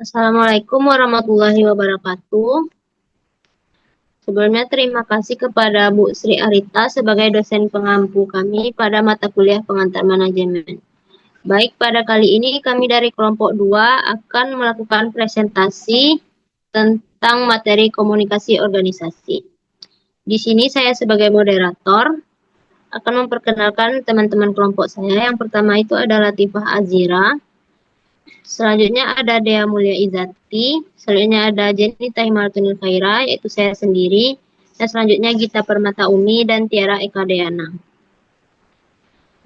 Assalamualaikum warahmatullahi wabarakatuh. Sebelumnya terima kasih kepada Bu Sri Arita sebagai dosen pengampu kami pada mata kuliah pengantar manajemen. Baik, pada kali ini kami dari kelompok 2 akan melakukan presentasi tentang materi komunikasi organisasi. Di sini saya sebagai moderator akan memperkenalkan teman-teman kelompok saya. Yang pertama itu adalah Latifah Azira. Selanjutnya ada Dea Mulia Izati, selanjutnya ada Jenny Tahimatunil Khaira, yaitu saya sendiri, dan selanjutnya Gita Permata Umi dan Tiara Eka Deana.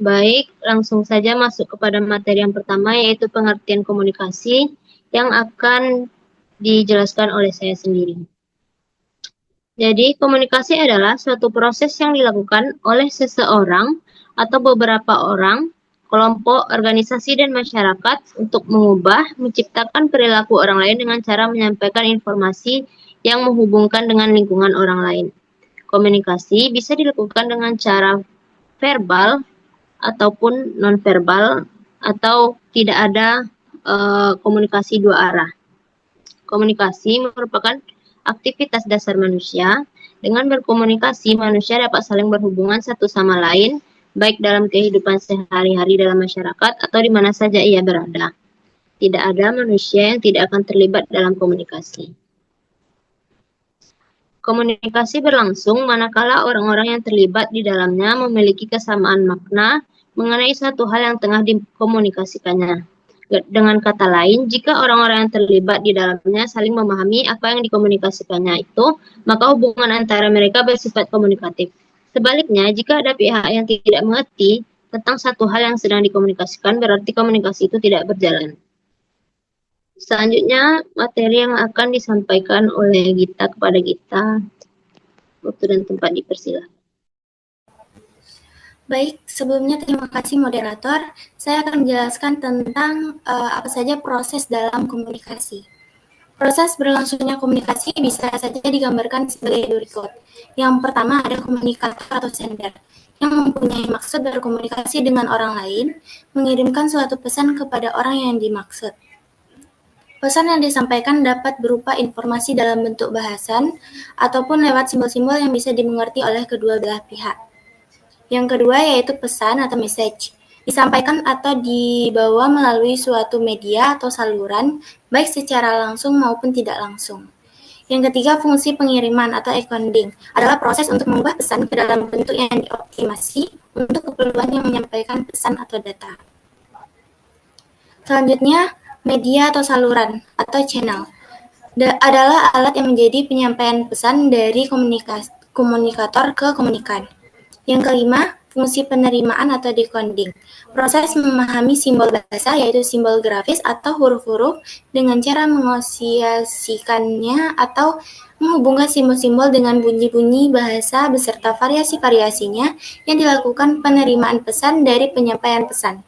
Baik, langsung saja masuk kepada materi yang pertama, yaitu pengertian komunikasi yang akan dijelaskan oleh saya sendiri. Jadi, komunikasi adalah suatu proses yang dilakukan oleh seseorang atau beberapa orang, kelompok, organisasi, dan masyarakat untuk mengubah, menciptakan perilaku orang lain dengan cara menyampaikan informasi yang menghubungkan dengan lingkungan orang lain. Komunikasi bisa dilakukan dengan cara verbal ataupun nonverbal atau tidak ada komunikasi dua arah. Komunikasi merupakan aktivitas dasar manusia. Dengan berkomunikasi, manusia dapat saling berhubungan satu sama lain, baik dalam kehidupan sehari-hari dalam masyarakat atau di mana saja ia berada. Tidak ada manusia yang tidak akan terlibat dalam komunikasi. Komunikasi berlangsung manakala orang-orang yang terlibat di dalamnya memiliki kesamaan makna mengenai suatu hal yang tengah dikomunikasikannya. Dengan kata lain, jika orang-orang yang terlibat di dalamnya saling memahami apa yang dikomunikasikannya itu, maka hubungan antara mereka bersifat komunikatif. Sebaliknya, jika ada pihak yang tidak mengerti tentang satu hal yang sedang dikomunikasikan, berarti komunikasi itu tidak berjalan. Selanjutnya, materi yang akan disampaikan oleh Gita kepada kita. Waktu dan tempat dipersilakan. Baik, sebelumnya terima kasih moderator. Saya akan menjelaskan tentang apa saja proses dalam komunikasi. Proses berlangsungnya komunikasi bisa saja digambarkan sebagai berikut. Yang pertama ada komunikator atau sender, yang mempunyai maksud berkomunikasi dengan orang lain, mengirimkan suatu pesan kepada orang yang dimaksud. Pesan yang disampaikan dapat berupa informasi dalam bentuk bahasan, ataupun lewat simbol-simbol yang bisa dimengerti oleh kedua belah pihak. Yang kedua yaitu pesan atau message, disampaikan atau dibawa melalui suatu media atau saluran, baik secara langsung maupun tidak langsung. Yang ketiga, fungsi pengiriman atau encoding adalah proses untuk mengubah pesan ke dalam bentuk yang dioptimasi untuk keperluan yang menyampaikan pesan atau data. Selanjutnya, media atau saluran atau channel adalah alat yang menjadi penyampaian pesan dari komunikator ke komunikan. Yang kelima, fungsi penerimaan atau decoding. Proses memahami simbol bahasa, yaitu simbol grafis atau huruf-huruf, dengan cara mengasiasikannya atau menghubungkan simbol-simbol dengan bunyi-bunyi bahasa beserta variasi-variasinya yang dilakukan penerimaan pesan dari penyampaian pesan.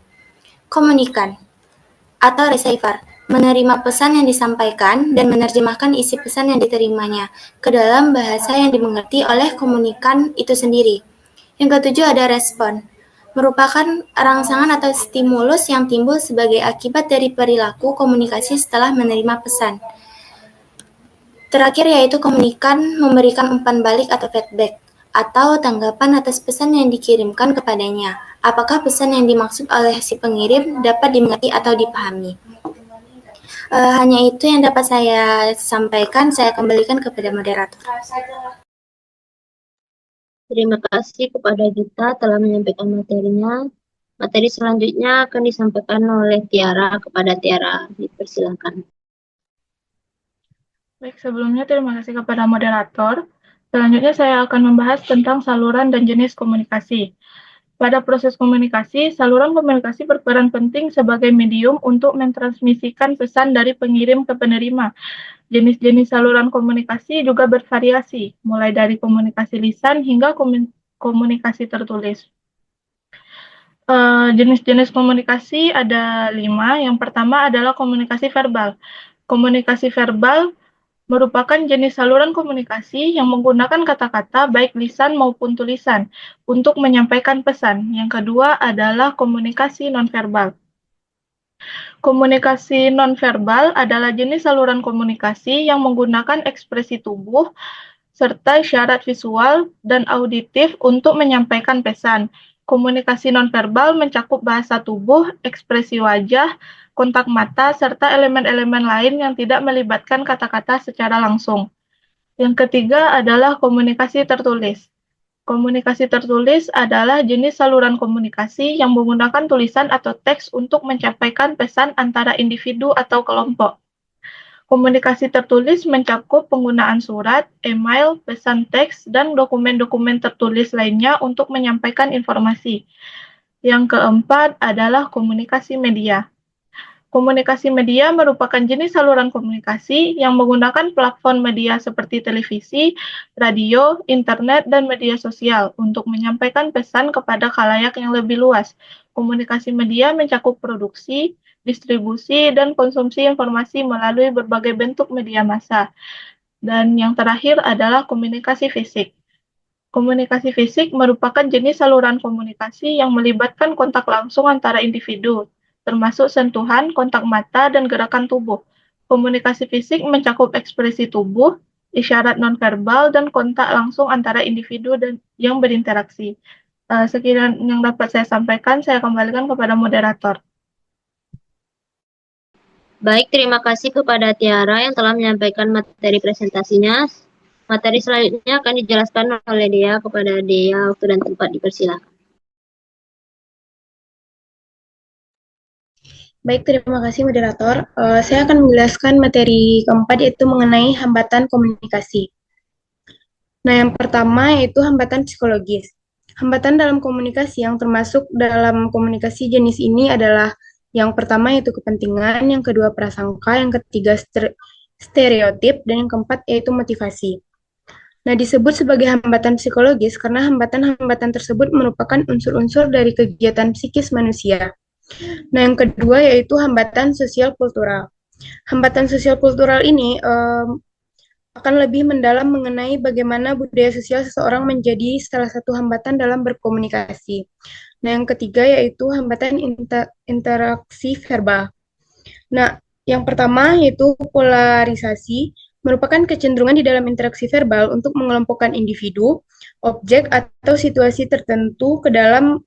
Komunikan atau receiver, menerima pesan yang disampaikan dan menerjemahkan isi pesan yang diterimanya ke dalam bahasa yang dimengerti oleh komunikan itu sendiri. Yang ketujuh ada respon, merupakan rangsangan atau stimulus yang timbul sebagai akibat dari perilaku komunikasi setelah menerima pesan. Terakhir yaitu komunikan memberikan umpan balik atau feedback, atau tanggapan atas pesan yang dikirimkan kepadanya. Apakah pesan yang dimaksud oleh si pengirim dapat dimengerti atau dipahami? Hanya itu yang dapat saya sampaikan, saya kembalikan kepada moderator. Terima kasih kepada Gita telah menyampaikan materinya. Materi selanjutnya akan disampaikan oleh Tiara kepada Tiara. Dipersilakan. Baik, sebelumnya terima kasih kepada moderator. Selanjutnya saya akan membahas tentang saluran dan jenis komunikasi. Pada proses komunikasi, saluran komunikasi berperan penting sebagai medium untuk mentransmisikan pesan dari pengirim ke penerima. Jenis-jenis saluran komunikasi juga bervariasi, mulai dari komunikasi lisan hingga komunikasi tertulis. Jenis-jenis komunikasi ada 5. Yang pertama adalah komunikasi verbal. Komunikasi verbal merupakan jenis saluran komunikasi yang menggunakan kata-kata baik lisan maupun tulisan untuk menyampaikan pesan. Yang kedua adalah komunikasi nonverbal. Komunikasi nonverbal adalah jenis saluran komunikasi yang menggunakan ekspresi tubuh serta isyarat visual dan auditif untuk menyampaikan pesan. Komunikasi nonverbal mencakup bahasa tubuh, ekspresi wajah, kontak mata, serta elemen-elemen lain yang tidak melibatkan kata-kata secara langsung. Yang ketiga adalah komunikasi tertulis. Komunikasi tertulis adalah jenis saluran komunikasi yang menggunakan tulisan atau teks untuk menyampaikan pesan antara individu atau kelompok. Komunikasi tertulis mencakup penggunaan surat, email, pesan teks, dan dokumen-dokumen tertulis lainnya untuk menyampaikan informasi. Yang keempat adalah komunikasi media. Komunikasi media merupakan jenis saluran komunikasi yang menggunakan platform media seperti televisi, radio, internet, dan media sosial untuk menyampaikan pesan kepada khalayak yang lebih luas. Komunikasi media mencakup produksi, distribusi, dan konsumsi informasi melalui berbagai bentuk media massa. Dan yang terakhir adalah komunikasi fisik. Komunikasi fisik merupakan jenis saluran komunikasi yang melibatkan kontak langsung antara individu, termasuk sentuhan, kontak mata, dan gerakan tubuh. Komunikasi fisik mencakup ekspresi tubuh, isyarat nonverbal, dan kontak langsung antara individu dan yang berinteraksi. Sekian yang dapat saya sampaikan, saya kembalikan kepada moderator. Baik, terima kasih kepada Tiara yang telah menyampaikan materi presentasinya. Materi selanjutnya akan dijelaskan oleh Dea. Kepada Dea, waktu dan tempat dipersilakan. Baik, terima kasih moderator. Saya akan menjelaskan materi keempat yaitu mengenai hambatan komunikasi. Nah, yang pertama yaitu hambatan psikologis. Hambatan dalam komunikasi yang termasuk dalam komunikasi jenis ini adalah yang pertama yaitu kepentingan, yang kedua prasangka, yang ketiga stereotip, dan yang keempat yaitu motivasi. Nah, disebut sebagai hambatan psikologis karena hambatan-hambatan tersebut merupakan unsur-unsur dari kegiatan psikis manusia. Nah, yang kedua yaitu hambatan sosial kultural. Hambatan sosial kultural ini akan lebih mendalam mengenai bagaimana budaya sosial seseorang menjadi salah satu hambatan dalam berkomunikasi. Nah, yang ketiga yaitu hambatan interaksi verbal. Nah, yang pertama yaitu polarisasi, merupakan kecenderungan di dalam interaksi verbal untuk mengelompokkan individu, objek, atau situasi tertentu ke dalam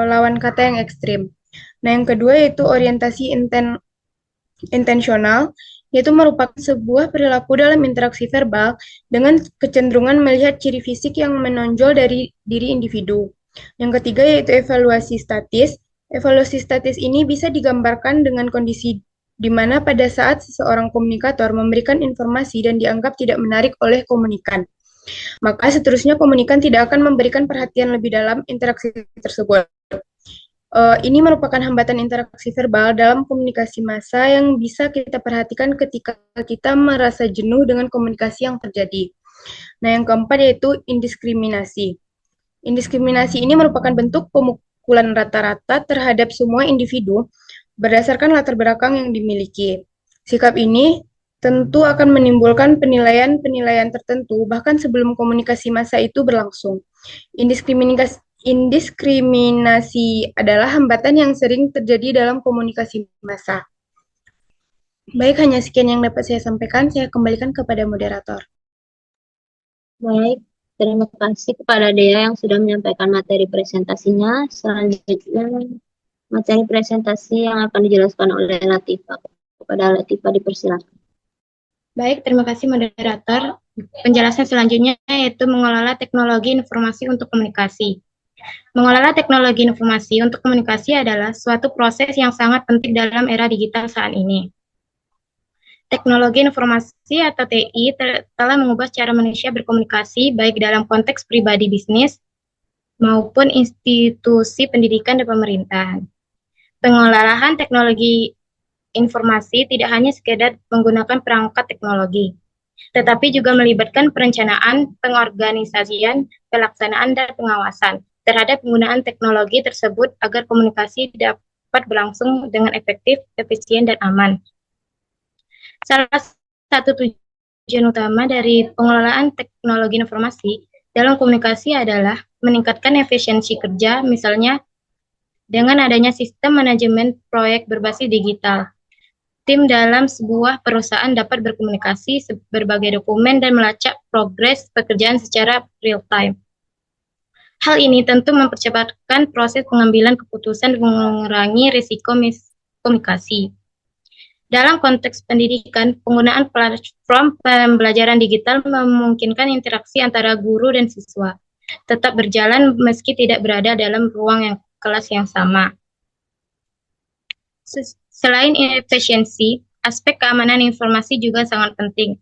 lawan kata yang ekstrim. Nah, yang kedua yaitu orientasi intensional, yaitu merupakan sebuah perilaku dalam interaksi verbal dengan kecenderungan melihat ciri fisik yang menonjol dari diri individu. Yang ketiga yaitu evaluasi statis. Evaluasi statis ini bisa digambarkan dengan kondisi di mana pada saat seseorang komunikator memberikan informasi dan dianggap tidak menarik oleh komunikan, maka seterusnya komunikan tidak akan memberikan perhatian lebih dalam interaksi tersebut. Ini merupakan hambatan interaksi verbal dalam komunikasi massa yang bisa kita perhatikan ketika kita merasa jenuh dengan komunikasi yang terjadi. Nah, yang keempat yaitu indiskriminasi. Indiskriminasi ini merupakan bentuk pemukulan rata-rata terhadap semua individu berdasarkan latar belakang yang dimiliki. Sikap ini tentu akan menimbulkan penilaian-penilaian tertentu bahkan sebelum komunikasi massa itu berlangsung. Indiskriminasi adalah hambatan yang sering terjadi dalam komunikasi massa. Baik, hanya sekian yang dapat saya sampaikan. Saya kembalikan kepada moderator. Baik, terima kasih kepada Dea yang sudah menyampaikan materi presentasinya. Selanjutnya, materi presentasi yang akan dijelaskan oleh Latifah. Kepada Latifah dipersilakan. Baik, terima kasih moderator. Penjelasan selanjutnya yaitu mengelola teknologi informasi untuk komunikasi. Mengelola teknologi informasi untuk komunikasi adalah suatu proses yang sangat penting dalam era digital saat ini. Teknologi informasi atau TI telah mengubah cara manusia berkomunikasi baik dalam konteks pribadi bisnis maupun institusi pendidikan dan pemerintahan. Pengolahan teknologi informasi tidak hanya sekedar menggunakan perangkat teknologi, tetapi juga melibatkan perencanaan, pengorganisasian, pelaksanaan, dan pengawasan terhadap penggunaan teknologi tersebut agar komunikasi dapat berlangsung dengan efektif, efisien, dan aman. Salah satu tujuan utama dari pengelolaan teknologi informasi dalam komunikasi adalah meningkatkan efisiensi kerja, misalnya dengan adanya sistem manajemen proyek berbasis digital. Tim dalam sebuah perusahaan dapat berkomunikasi berbagai dokumen dan melacak progres pekerjaan secara real-time. Hal ini tentu mempercepatkan proses pengambilan keputusan dan mengurangi risiko miskomunikasi. Dalam konteks pendidikan, penggunaan platform pembelajaran digital memungkinkan interaksi antara guru dan siswa tetap berjalan meski tidak berada dalam ruang kelas yang sama. Selain efisiensi, aspek keamanan informasi juga sangat penting.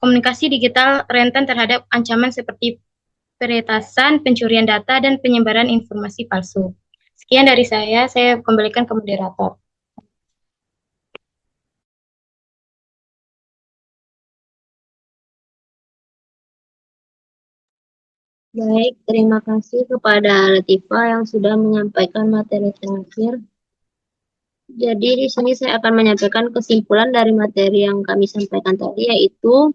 Komunikasi digital rentan terhadap ancaman seperti peretasan, pencurian data, dan penyebaran informasi palsu. Sekian dari saya kembalikan ke moderator. Baik, terima kasih kepada Latifah yang sudah menyampaikan materi terakhir. Jadi di sini saya akan menyampaikan kesimpulan dari materi yang kami sampaikan tadi, yaitu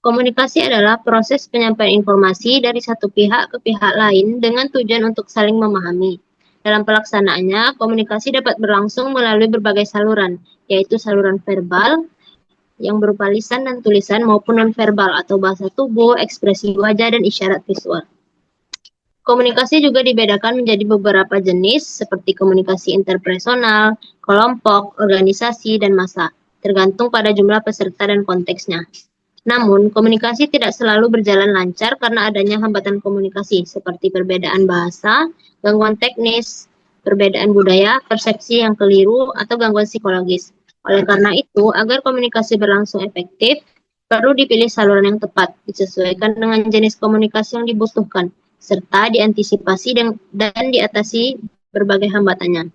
komunikasi adalah proses penyampaian informasi dari satu pihak ke pihak lain dengan tujuan untuk saling memahami. Dalam pelaksanaannya, komunikasi dapat berlangsung melalui berbagai saluran, yaitu saluran verbal yang berupa lisan dan tulisan maupun nonverbal atau bahasa tubuh, ekspresi wajah, dan isyarat visual. Komunikasi juga dibedakan menjadi beberapa jenis seperti komunikasi interpersonal, kelompok, organisasi, dan massa, tergantung pada jumlah peserta dan konteksnya. Namun, komunikasi tidak selalu berjalan lancar karena adanya hambatan komunikasi seperti perbedaan bahasa, gangguan teknis, perbedaan budaya, persepsi yang keliru, atau gangguan psikologis. Oleh karena itu, agar komunikasi berlangsung efektif, perlu dipilih saluran yang tepat, disesuaikan dengan jenis komunikasi yang dibutuhkan, serta diantisipasi dan diatasi berbagai hambatannya.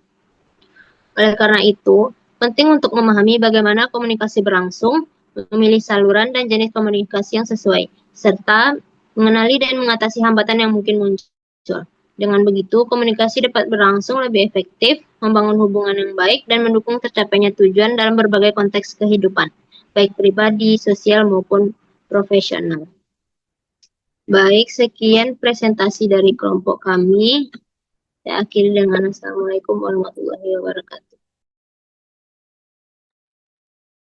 Oleh karena itu, penting untuk memahami bagaimana komunikasi berlangsung, memilih saluran dan jenis komunikasi yang sesuai, serta mengenali dan mengatasi hambatan yang mungkin muncul. Dengan begitu, komunikasi dapat berlangsung lebih efektif, membangun hubungan yang baik, dan mendukung tercapainya tujuan dalam berbagai konteks kehidupan, baik pribadi, sosial, maupun profesional. Baik, sekian presentasi dari kelompok kami. Saya akhiri dengan Assalamualaikum warahmatullahi wabarakatuh.